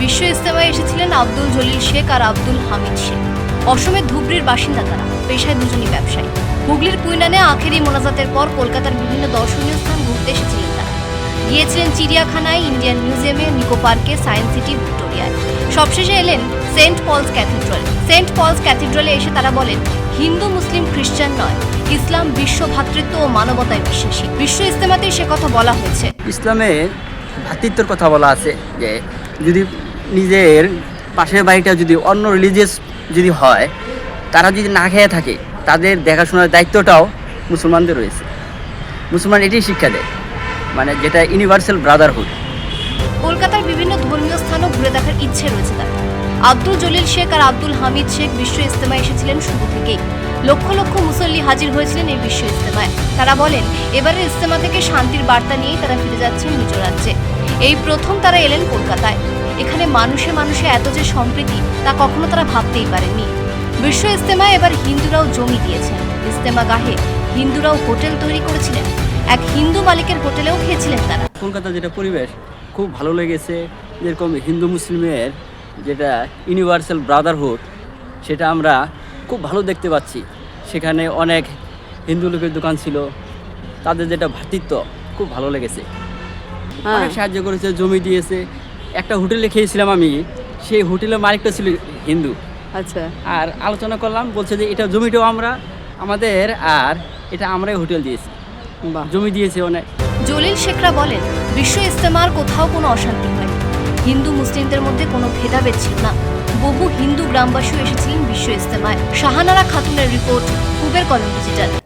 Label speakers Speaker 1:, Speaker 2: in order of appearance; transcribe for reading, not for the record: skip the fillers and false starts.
Speaker 1: বিশ্ব ইজতেমায় এসেছিলেন আব্দুল জলিল শেখ আর আব্দুল হামিদ শেখ। অসমের ধুবড়ির বাসিন্দা তারা, পেশায় দুজনই ব্যবসায়ী। হুগলির কুইনানে আখেরি মোনাজাতের পর কলকাতার বিভিন্ন দর্শনীয় স্থান ঘুরতে এসেছিলেন তারা। গিয়েছিলেন চিড়িয়াখানায়, ইন্ডিয়ান মিউজিয়ামে, নিকো পার্কে, সায়েন্স সিটি, ভিক্টোরিয়ায়। সবশেষে এলেন সেন্ট পলস ক্যাথিড্রালে। সেন্ট পলস ক্যাথিড্রালে এসে তারা বলেন, হিন্দু মুসলিম খ্রিস্টান নয়, ইসলাম বিশ্ব ভ্রাতৃত্ব ও মানবতায় বিশ্বাসী। বিশ্ব ইজতেমাতেই সে কথা বলা হয়েছে।
Speaker 2: ইসলামে ভ্রাতৃত্বের কথা বলা আছে যে যদি নিজের পাশের বাড়িটা যদি অন্য রিলিজিয়াস যদি হয়, তারা যদি না খেয়ে থাকে, তাদের দেখাশোনার দায়িত্বটাও মুসলমানদের রয়েছে। মুসলমান এটাই শিক্ষা দেয়, মানে যেটা ইউনিভার্সাল ব্রাদারহুড।
Speaker 1: কলকাতার বিভিন্ন ধর্মীয় স্থানও ঘুরে দেখার ইচ্ছে রয়েছে তার। আব্দুল জলিল শেখ আর আব্দুল হামিদ শেখ বিশ্ব ইজতেমায় এসেছিলেন শুরু থেকেই। লক্ষ লক্ষ মুসল্লি হাজির হয়েছিলেন এই বিশ্ব ইজতেমায়। তারা বলেন, এবারের ইজতেমা থেকে শান্তির বার্তা নিয়েই তারা ফিরে যাচ্ছেন নিজ রাজ্যে। এই প্রথম তারা এলেন কলকাতায়। এখানে মানুষে মানুষে এত যে সম্প্রীতি, তা কখনো তারা ভাবতেই পারেননি। বিশ্ব ইজতেমায় এবার হিন্দুরাও জমি দিয়েছেন। ইজতেমা গাহে হিন্দুরাও হোটেল তৈরি করেছিলেন। এক হিন্দু মালিকের হোটেলেও খেয়েছিলেন তারা।
Speaker 2: কলকাতা যেটা পরিবেশ খুব ভালো লেগেছে। যেরকম হিন্দু মুসলিমের যেটা ইউনিভার্সাল ব্রাদারহুড, সেটা আমরা খুব ভালো দেখতে পাচ্ছি। সেখানে অনেক হিন্দু লোকের দোকান ছিল, তাদের যেটা ভ্রাতৃত্ব খুব ভালো লেগেছে। অনেক সাহায্য করেছে, জমি দিয়েছে। একটা হোটেলে খেয়েছিলাম আমি, সেই হোটেলের মালিকটা ছিল হিন্দু।
Speaker 3: আচ্ছা,
Speaker 2: আর আলোচনা করলাম, বলছে যে এটা জমিটাও আমাদের, আর এটা আমরাই হোটেল দিয়েছি,
Speaker 3: বাহ।
Speaker 2: জমি দিয়েছে অনেক।
Speaker 1: জলিল শেখরা বলেন, বিশ্ব ইজতেমার কোথাও কোনো অশান্তি হয়নি। হিন্দু মুসলিমদের মধ্যে কোনো ভেদাভেদ ছিল না। বহু হিন্দু গ্রামবাসীও এসেছিলেন বিশ্ব ইজতেমায়। শাহানারা খাতুনের রিপোর্ট, কুবের কলম ডিজিটাল।